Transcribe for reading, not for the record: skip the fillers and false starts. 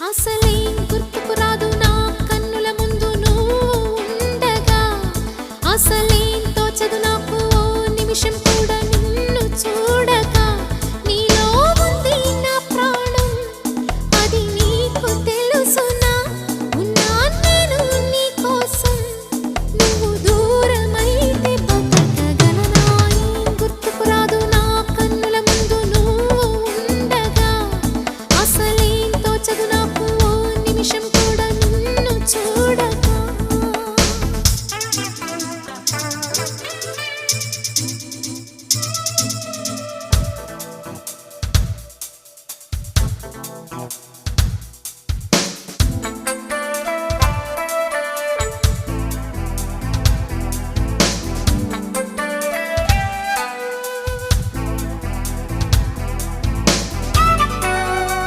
అసలేం గుర్తుకు రాదు నా కన్నుల ముందు నువ్వు ఉండగా అసలేం తోచదు నాకు ఓ నిమిషం కూడా నిన్ను చూడక నీలో ఉంది నా ప్రాణం అది నీకు తెలుసునా ఉన్నా నేను నీ కోసం నువ్వు దూరమైతే బతకగలనా ఏం గుర్తుకు రాదు నా కన్నుల ముందు నువ్వు ఉండగా అసలేం తోచదు నాకు ఓ నిమిషం కూడా నిన్ను చూడక No.